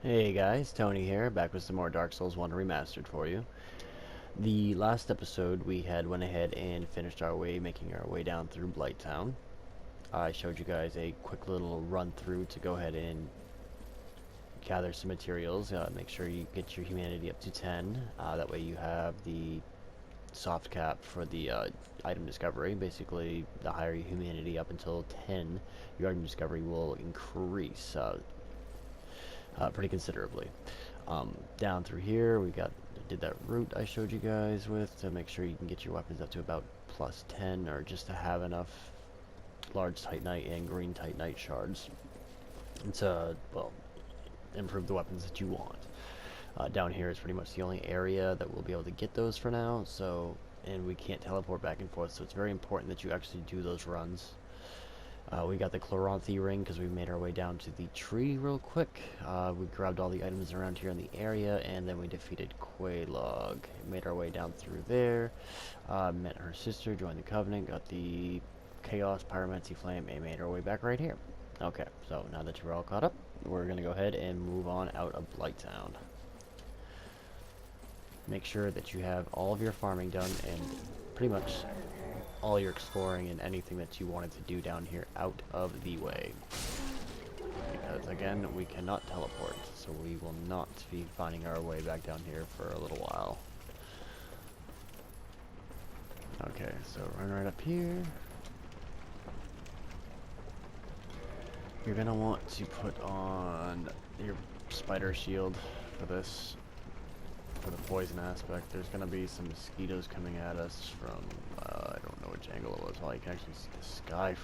Hey guys, Tony here, back with some more Dark Souls 1 Remastered for you. The last episode we had went ahead and finished our way, making our way down through Blighttown. I showed you guys a quick little run through to go ahead and gather some materials, make sure you get your humanity up to 10, that way you have the soft cap for the item discovery. Basically, the higher your humanity up until 10, your item discovery will increase pretty considerably. Down through here, we did that route I showed you guys with to make sure you can get your weapons up to about plus 10, or just to have enough large Titanite and green Titanite shards to, well, improve the weapons that you want. Down here is pretty much the only area that we'll be able to get those for now, so, and we can't teleport back and forth, so it's very important that you actually do those runs. We got the Chloranthy ring because we made our way down to the tree real quick. We grabbed all the items around here in the area, and then we defeated Quelaag. Made our way down through there, met her sister, joined the Covenant, got the Chaos Pyromancy Flame, and made our way back right here. Okay, so now that you're all caught up, we're going to go ahead and move on out of Blighttown. Make sure that you have all of your farming done and pretty much all your exploring and anything that you wanted to do down here out of the way. Because again, we cannot teleport, so we will not be finding our way back down here for a little while. Okay, so run right up here. You're gonna want to put on your spider shield for this. For the poison aspect, there's gonna be some mosquitoes coming at us from, I don't know which angle it was. Well, you can actually see the sky.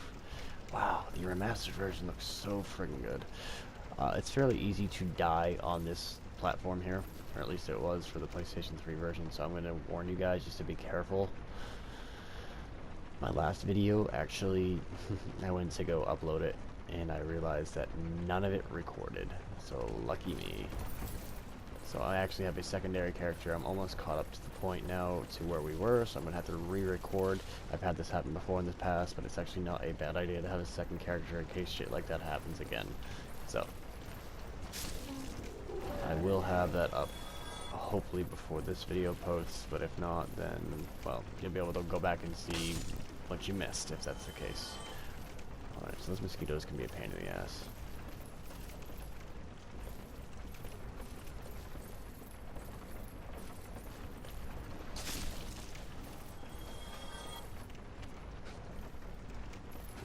Wow, the remastered version looks so friggin' good. It's fairly easy to die on this platform here, or at least it was for the PlayStation 3 version, so I'm gonna warn you guys just to be careful. My last video, actually, I went to go upload it, and I realized that none of it recorded, so lucky me. So I actually have a secondary character. I'm almost caught up to the point now to where we were, so I'm going to have to re-record. I've had this happen before in the past, but it's actually not a bad idea to have a second character in case shit like that happens again. So, I will have that up hopefully before this video posts, but if not, then, well, you'll be able to go back and see what you missed, if that's the case. Alright, so those mosquitoes can be a pain in the ass.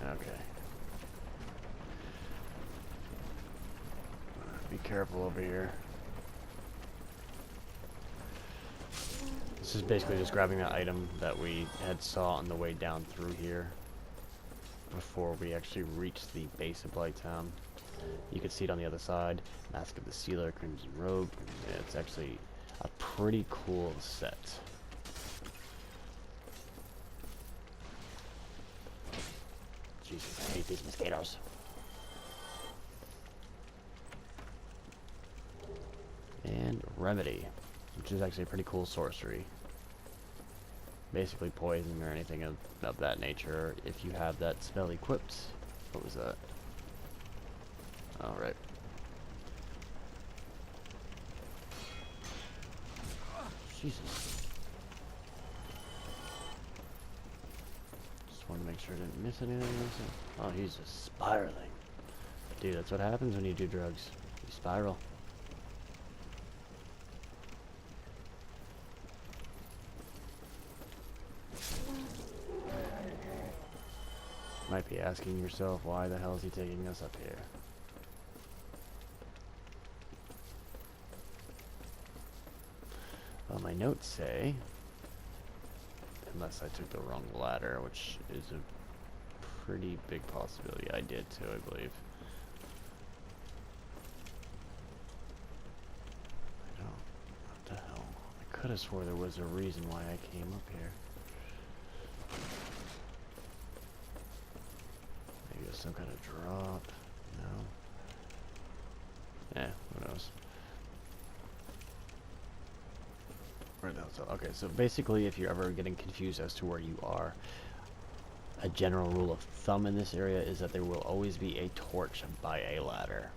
Okay. Be careful over here. This is basically just grabbing that item that we had saw on the way down through here before we actually reached the base of Blighttown. You can see it on the other side. Mask of the Sealer, Crimson Robe. Yeah, it's actually a pretty cool set. Jesus, I hate these mosquitoes. And Remedy, which is actually a pretty cool sorcery. Basically poison or anything of that nature, if you have that spell equipped. What was that? Alright. Jesus. Want to make sure I didn't miss anything. Oh, he's just spiraling. Dude, that's what happens when you do drugs. You spiral. Might be asking yourself, why the hell is he taking us up here? Well, my notes say, unless I took the wrong ladder, which is a pretty big possibility. I did too, I believe. I don't... What the hell? I could have swore there was a reason why I came up here. Maybe it was some kind of drop. No. Eh, who knows? Okay, so basically, if you're ever getting confused as to where you are, a general rule of thumb in this area is that there will always be a torch by a ladder.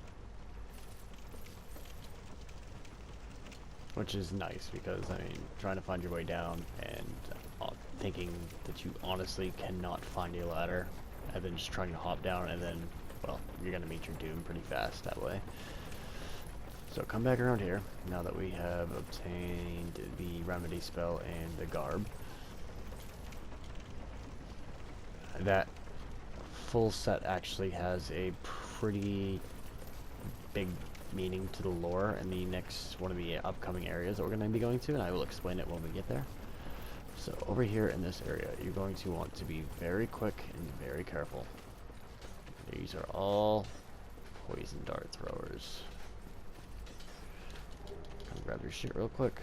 which is nice because, I mean, trying to find your way down and thinking that you honestly cannot find a ladder and then just trying to hop down and then, well, you're going to meet your doom pretty fast that way. So come back around here, now that we have obtained the remedy spell and the garb. That full set actually has a pretty big meaning to the lore in the next one of the upcoming areas that we're going to be going to, and I will explain it when we get there. So over here in this area, you're going to want to be very quick and very careful. These are all poison dart throwers. Come grab your shit real quick.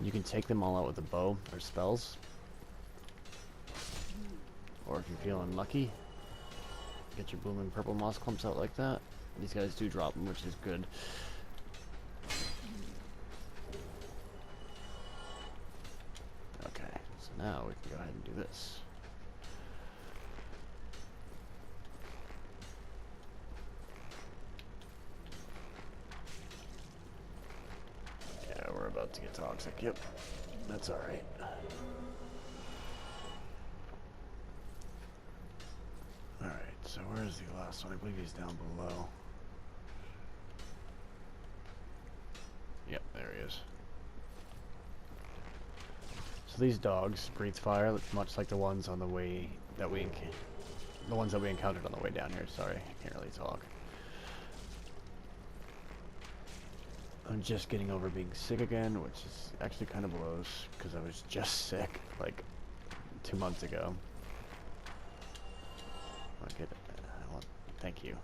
You can take them all out with a bow or spells. Or if you're feeling lucky, get your booming purple moss clumps out like that. These guys do drop them, which is good. Okay, so now we can go ahead and do this. Yeah, we're about to get toxic. Yep, that's alright. Alright, so where's the last one? I believe he's down below. Yep, there he is. So these dogs breathe fire, much like the ones on the way that we encountered on the way down here. Sorry, I can't really talk. I'm just getting over being sick again, which is actually kind of blows, because I was just sick, like, 2 months ago. Okay, thank you.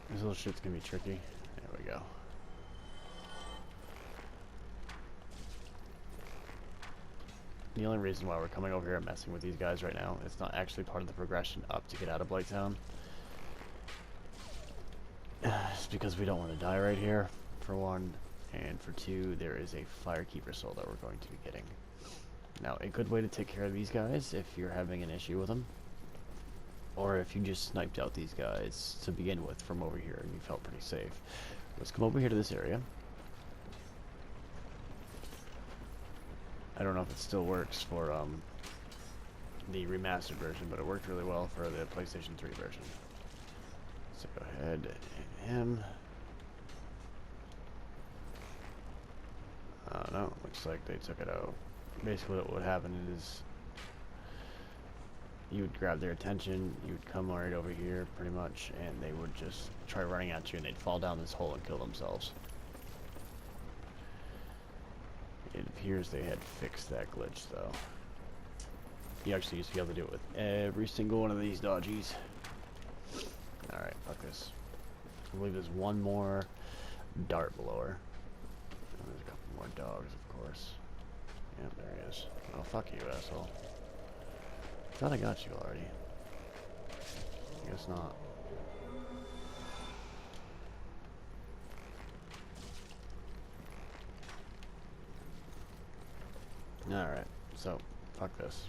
This little shit's gonna be tricky. There we go. The only reason why we're coming over here and messing with these guys right now, it's not actually part of the progression up to get out of Blighttown. It's because we don't want to die right here, for one, and for two, there is a Firekeeper soul that we're going to be getting. Now, a good way to take care of these guys, if you're having an issue with them, or if you just sniped out these guys to begin with from over here and you felt pretty safe, let's come over here to this area. I don't know if it still works for the remastered version, but it worked really well for the PlayStation 3 version. So go ahead and hit him. No, looks like they took it out. Basically what would happen is you would grab their attention, you would come right over here pretty much, and they would just try running at you and they'd fall down this hole and kill themselves. It appears they had fixed that glitch though. You actually used to be able to do it with every single one of these dodgies. Alright, fuck this. I believe there's one more dart blower. And there's a couple more dogs, of course. Yep, there he is. Oh, fuck you, asshole. Thought I got you already. Guess not. Alright, so, fuck this.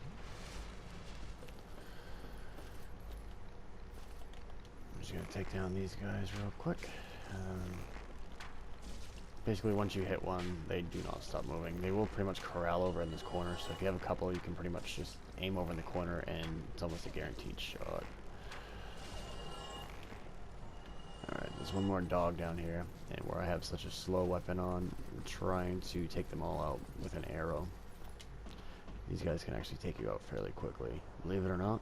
I'm just gonna take down these guys real quick. Basically, once you hit one, they do not stop moving. They will pretty much corral over in this corner, so if you have a couple, you can pretty much just aim over in the corner, and it's almost a guaranteed shot. Alright, there's one more dog down here, and where I have such a slow weapon on, I'm trying to take them all out with an arrow. These guys can actually take you out fairly quickly, believe it or not.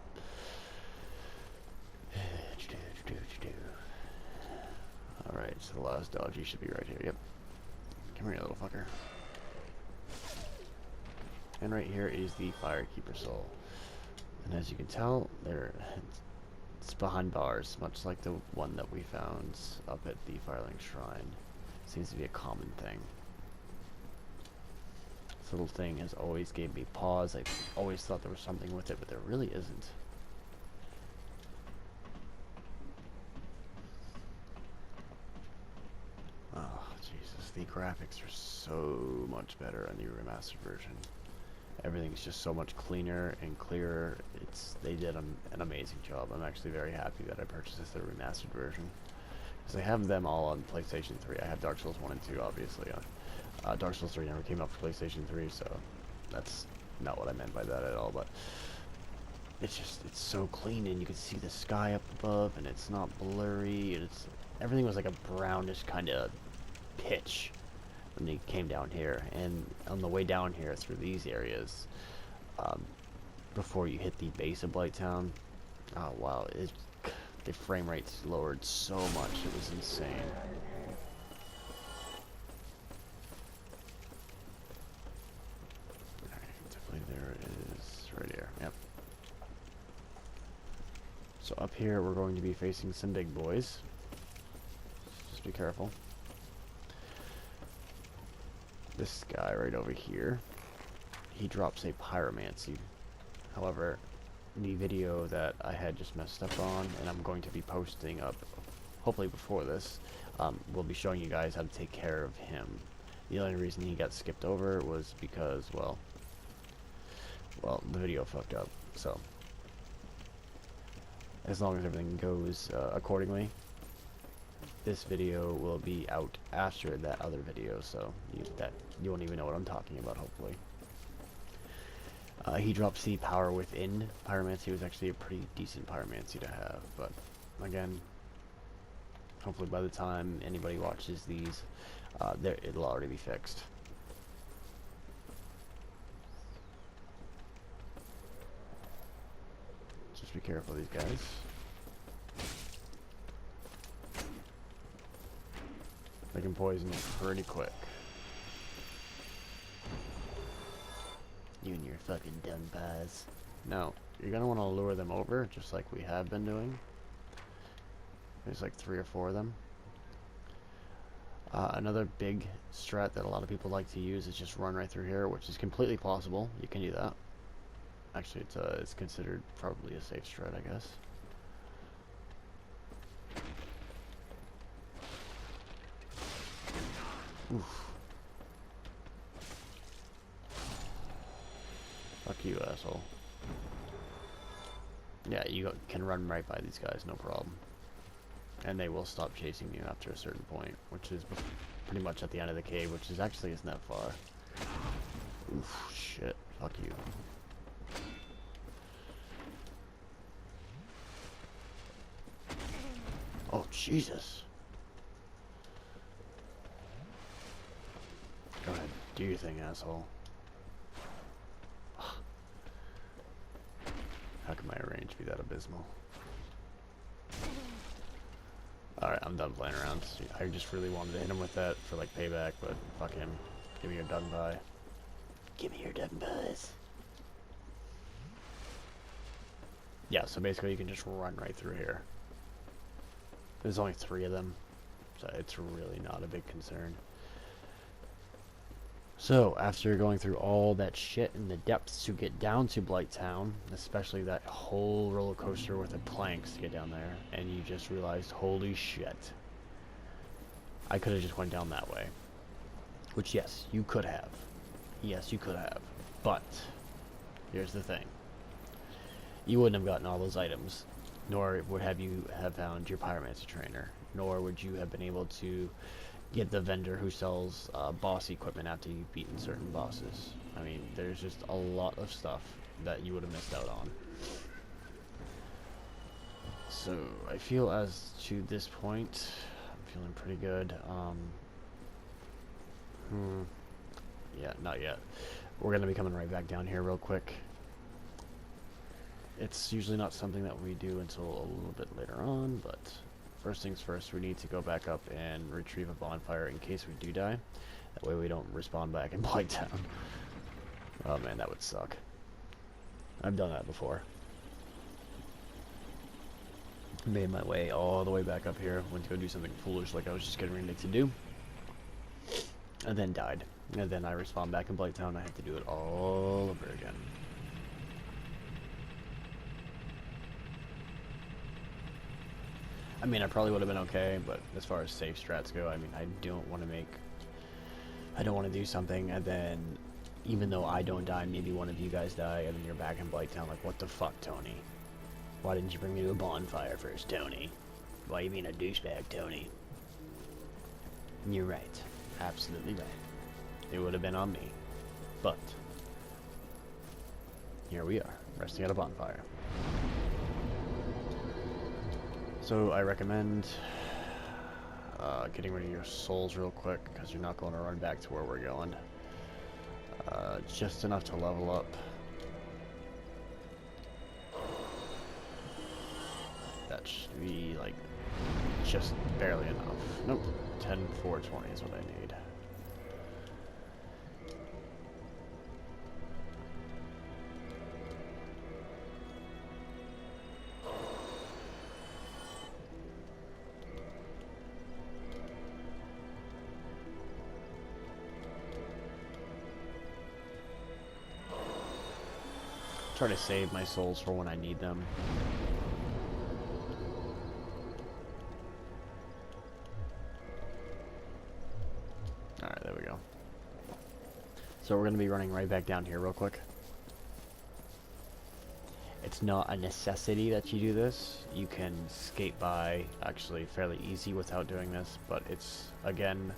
Alright, so the last dodgy should be right here, yep. Come here, little fucker. And right here is the Firekeeper soul. And as you can tell, it's behind bars, much like the one that we found up at the Firelink Shrine. Seems to be a common thing. This little thing has always gave me pause. I always thought there was something with it, but there really isn't. Oh, Jesus. the graphics are so much better on the remastered version. Everything's just so much cleaner and clearer. They did an amazing job. I'm actually very happy that I purchased the remastered version, because I have them all on PlayStation 3. I have Dark Souls 1 and 2, obviously. Dark Souls 3 never came out for PlayStation 3, so that's not what I meant by that at all. But it's so clean, and you can see the sky up above, and it's not blurry. Everything was like a brownish kind of pitch when they came down here, and on the way down here through these areas, before you hit the base of Blighttown, oh wow, the frame rates lowered so much, it was insane. Definitely there it is, right here, yep. So up here we're going to be facing some big boys. Just be careful. This guy right over here, he drops a pyromancy. However, the video that I had just messed up on, and I'm going to be posting up hopefully before this, we'll be showing you guys how to take care of him. The only reason he got skipped over was because, well, the video fucked up. So as long as everything goes accordingly, this video will be out after that other video, so you won't even know what I'm talking about, hopefully. He drops the power within pyromancy. Was actually a pretty decent pyromancy to have, but again, hopefully by the time anybody watches these, it'll already be fixed. Just be careful of these guys. They can poison you pretty quick. You and your fucking dumb pies. Now, you're gonna want to lure them over, just like we have been doing. There's like 3 or 4 of them. Another big strat that a lot of people like to use is just run right through here, which is completely possible. You can do that. Actually, it's considered probably a safe strat, I guess. Oof. Fuck you, asshole. Yeah, you can run right by these guys, no problem. And they will stop chasing you after a certain point, which is pretty much at the end of the cave, which actually isn't that far. Oof, shit. Fuck you. Oh, Jesus. Go ahead, do your thing, asshole. How can my range be that abysmal? Alright, I'm done playing around. I just really wanted to hit him with that for like payback, but fuck him. Give me your done by. Give me your done buys. Yeah, so basically you can just run right through here. There's only 3 of them, so it's really not a big concern. So, after going through all that shit in the depths to get down to Blighttown, especially that whole roller coaster with the planks to get down there, and you just realized, holy shit, I could have just went down that way. Which, yes, you could have. Yes, you could have. But, here's the thing. You wouldn't have gotten all those items, nor would you have found your pyromancy trainer, nor would you have been able to get the vendor who sells boss equipment after you've beaten certain bosses. I mean, there's just a lot of stuff that you would have missed out on. So, I feel as to this point, I'm feeling pretty good. Yeah, not yet. We're going to be coming right back down here real quick. It's usually not something that we do until a little bit later on, but first things first, we need to go back up and retrieve a bonfire in case we do die. That way we don't respawn back in Blighttown. Oh man, that would suck. I've done that before. Made my way all the way back up here, went to go do something foolish like I was just getting ready to do, and then died. And then I respawned back in Blighttown, I had to do it all over again. I mean, I probably would have been okay, but as far as safe strats go, I mean, I don't want to make I don't want to do something and then, even though I don't die, maybe one of you guys die, and then you're back in Blighttown like, what the fuck, Tony? Why didn't you bring me to a bonfire first, Tony? Why you being a douchebag, Tony? And you're right. Absolutely right. It would have been on me. But here we are, resting at a bonfire. So I recommend getting rid of your souls real quick, because you're not going to run back to where we're going. Just enough to level up. That should be like just barely enough. Nope, 10, 4, 20 is what I need. Try to save my souls for when I need them. Alright, there we go. So we're going to be running right back down here real quick. It's not a necessity that you do this. You can skate by actually fairly easy without doing this, but it's, again,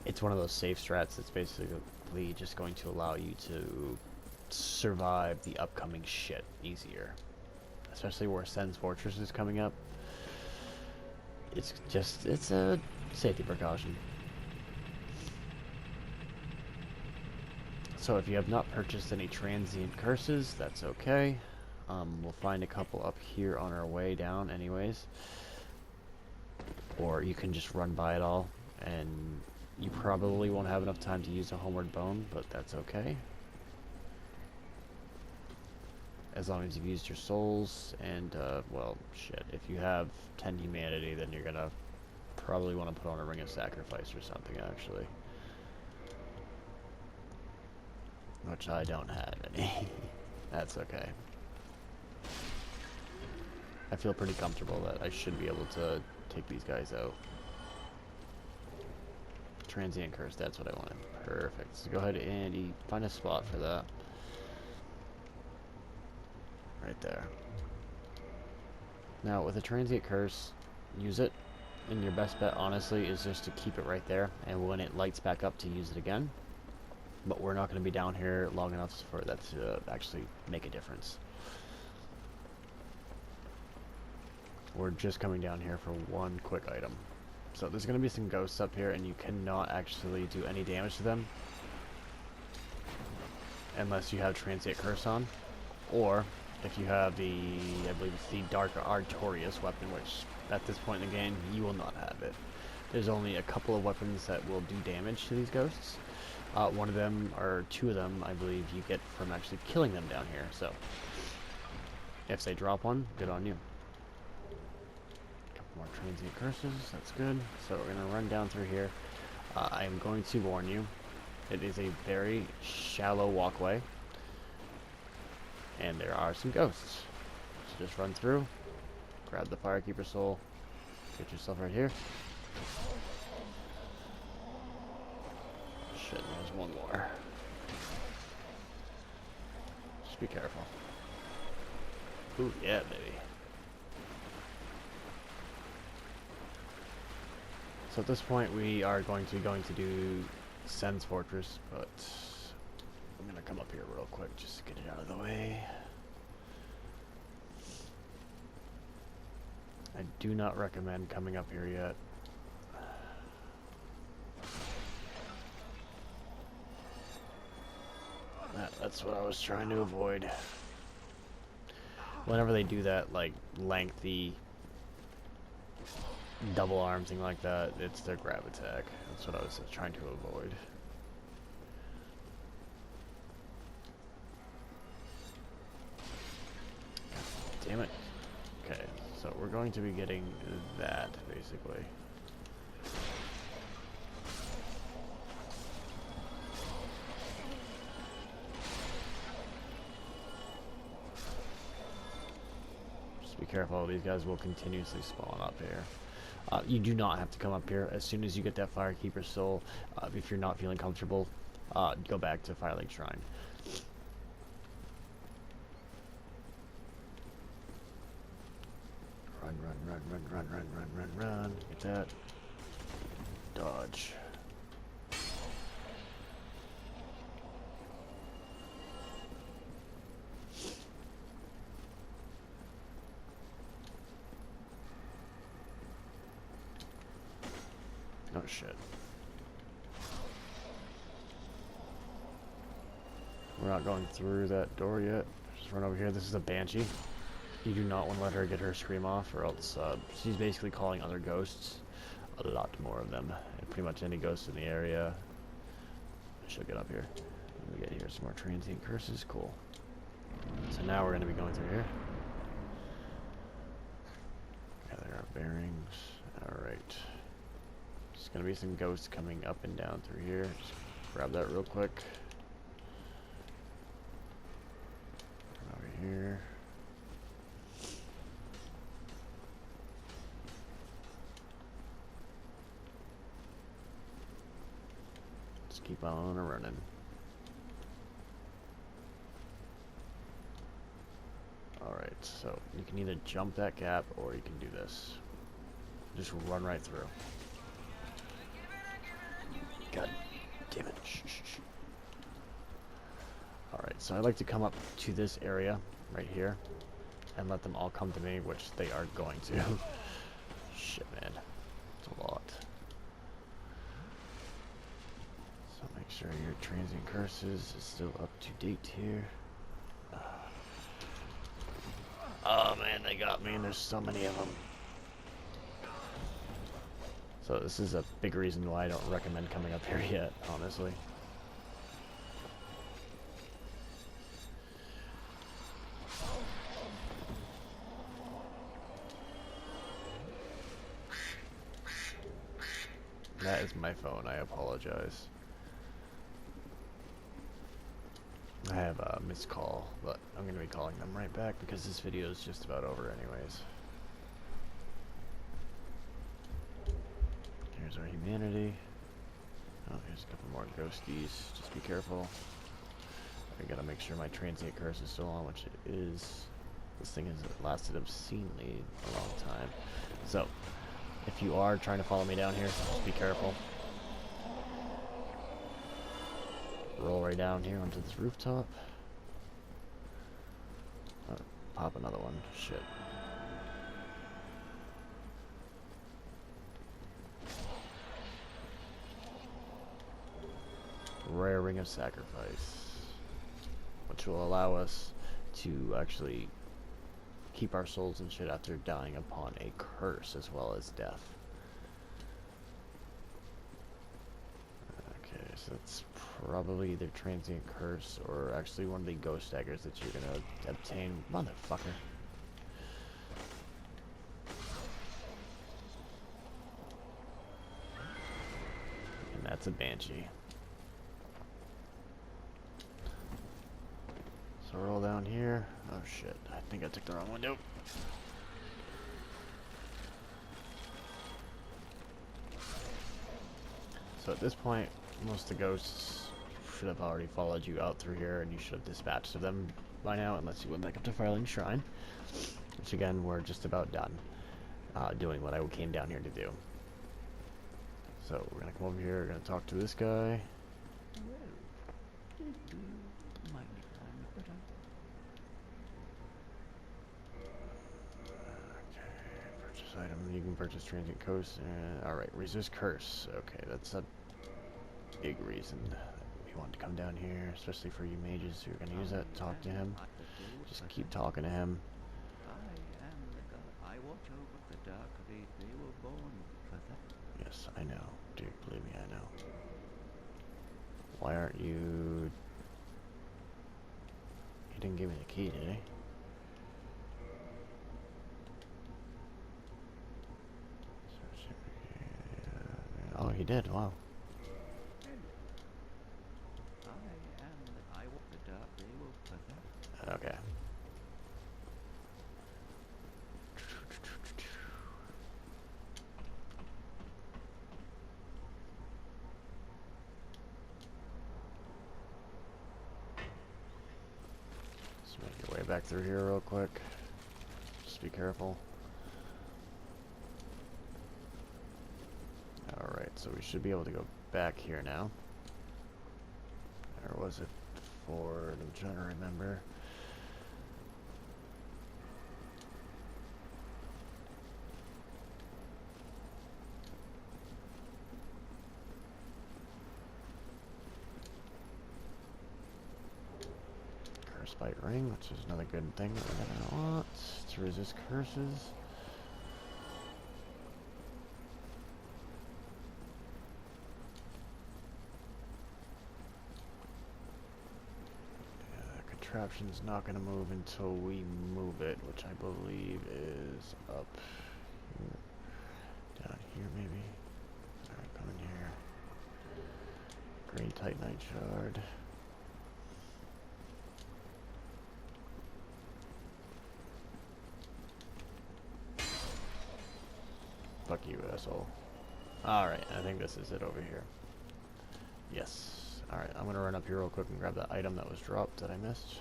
it's one of those safe strats that's basically just going to allow you to survive the upcoming shit easier. Especially where Sen's Fortress is coming up. It's a safety precaution. So if you have not purchased any transient curses, that's okay. We'll find a couple up here on our way down anyways. Or you can just run by it all, and you probably won't have enough time to use a homeward bone, but that's okay. As long as you've used your souls, and, well, shit, if you have 10 humanity, then you're gonna probably want to put on a ring of sacrifice or something, actually. Which I don't have any. That's okay. I feel pretty comfortable that I should be able to take these guys out. Transient curse, that's what I wanted. Perfect. So go ahead and find a spot for that. Right there. Now, with a transient curse, use it. And your best bet, honestly, is just to keep it right there. And when it lights back up, to use it again. But we're not going to be down here long enough for that to actually make a difference. We're just coming down here for one quick item. So there's going to be some ghosts up here, and you cannot actually do any damage to them unless you have Transient Curse on. Or if you have the, I believe it's the Dark Artorias weapon, which at this point in the game, you will not have it. There's only a couple of weapons that will do damage to these ghosts. One of them, or two of them, I believe you get from actually killing them down here. So if they drop one, good on you. A couple more transient curses, that's good. So we're going to run down through here. I am going to warn you, it is a very shallow walkway. And there are some ghosts. So just run through, grab the Firekeeper soul, get yourself right here. Shit, there's one more. Just be careful. Ooh, yeah, baby. So at this point, we are going to do Sen's Fortress, but I'm gonna come up here real quick just to get it out of the way. I do not recommend coming up here yet. That's what I was trying to avoid. Whenever they do that, like, lengthy double arm thing like that, it's their grab attack. That's what I was trying to avoid. Damn it. Okay, so we're going to be getting that, basically. Just be careful, these guys will continuously spawn up here. You do not have to come up here. As soon as you get that Firekeeper soul, if you're not feeling comfortable, go back to Firelink Shrine. Run, run, run, run, run, run, run, run, run. Get that. Dodge. Oh shit. We're not going through that door yet. Just run over here. This is a Banshee. You do not want to let her get her scream off, or else she's basically calling other ghosts. A lot more of them. And pretty much any ghost in the area. She'll get up here. We get here some more transient curses. Cool. So now we're going to be going through here. Gather our bearings. Alright. There's going to be some ghosts coming up and down through here. Just grab that real quick. Over here. Just keep on running. Alright, so you can either jump that gap or you can do this. Just run right through. God damn it. Shh, shh, shh. Alright, so I like to come up to this area right here and let them all come to me, which they are going to. Shit, man. It's a lot. So make sure your transient curses is still up to date here. Oh man, they got me, and there's so many of them. So this is a big reason why I don't recommend coming up here yet, honestly. That is my phone, I apologize. I have a missed call, but I'm going to be calling them right back because this video is just about over anyways. Here's our humanity. Oh, here's a couple more ghosties. Just be careful. I gotta make sure my transient curse is still on, which it is. This thing has lasted obscenely a long time. So, if you are trying to follow me down here, just be careful. Roll right down here onto this rooftop. Oh, pop another one. Shit. Rare Ring of Sacrifice, which will allow us to actually keep our souls and shit after dying upon a curse as well as death. Okay, so that's probably either transient curse or actually one of the ghost daggers that you're gonna obtain. Motherfucker. And that's a Banshee. So roll down here. Oh shit, I think I took the wrong window. So at this point, most of the ghosts should have already followed you out through here, and you should have dispatched of them by now, unless you went back up to Firelink Shrine. Which again, we're just about done doing what I came down here to do. So we're gonna come over here, we're gonna talk to this guy. Item, you can purchase transient coast. Alright, resist curse. Okay, that's a big reason that we want to come down here, especially for you mages who are going to use that. Talk to him. Just keep talking to him. Yes, I know. Dude, believe me, I know. Why aren't you... He didn't give me the key, did he? Oh, he did. Wow. Okay. back through here real quick. Just be careful. Alright, so we should be able to go back here now. Or was it forward? I'm trying to remember. Curse bite ring, which is another good thing that we're gonna want to resist curses. Contraption's not going to move until we move it, which I believe is up here. Down here, maybe. Alright, come in here. Green Titanite shard. Fuck you, asshole. Alright, I think this is it over here. Yes. Alright, I'm gonna run up here real quick and grab that item that was dropped that I missed.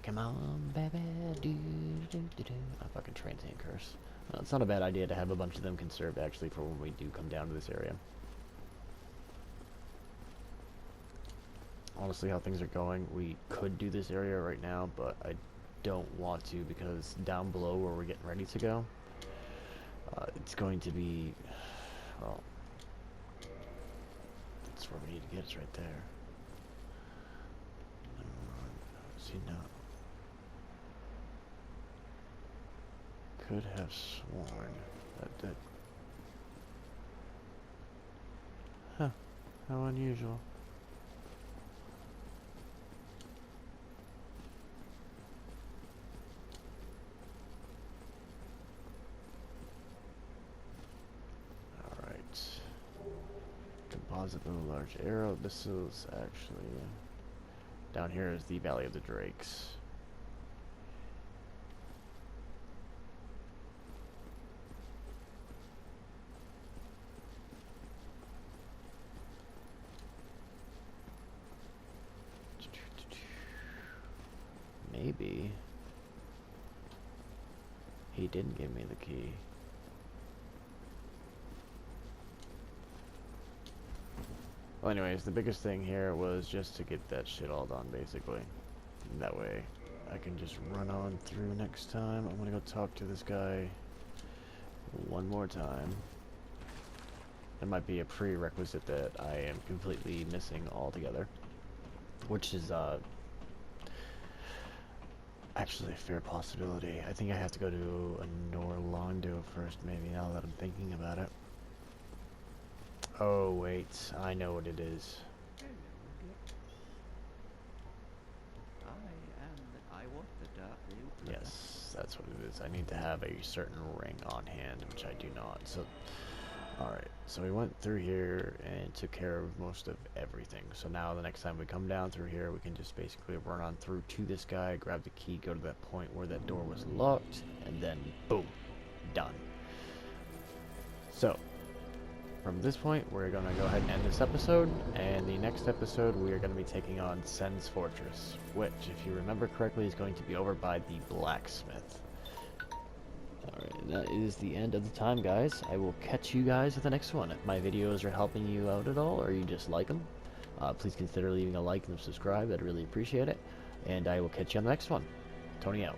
Come on, baby. A fucking transient curse. Well, it's not a bad idea to have a bunch of them conserved, actually, for when we do come down to this area. Honestly, how things are going, we could do this area right now, but I don't want to, because down below where we're getting ready to go, it's going to be, well, that's where we need to get. It's right there. See, no. Could have sworn that. Huh. How unusual. Composite blue large arrow. This is actually down here is the Valley of the Drakes. Maybe he didn't give me the key. Well, anyways, the biggest thing here was just to get that shit all done, basically. And that way, I can just run on through next time. I'm gonna go talk to this guy one more time. There might be a prerequisite that I am completely missing altogether, which is, actually a fair possibility. I think I have to go to a Norlondo first, maybe, now that I'm thinking about it. Oh, wait. I know what it is. Yes, that's what it is. I need to have a certain ring on hand, which I do not. So, alright. So we went through here and took care of most of everything. So now the next time we come down through here, we can just basically run on through to this guy, grab the key, go to that point where that door was locked, and then boom, done. So, from this point, we're going to go ahead and end this episode, and the next episode we are going to be taking on Sen's Fortress, which, if you remember correctly, is going to be over by the blacksmith. Alright, that is the end of the time, guys. I will catch you guys at the next one. If my videos are helping you out at all, or you just like them, please consider leaving a like and subscribe. I'd really appreciate it. And I will catch you on the next one. Tony out.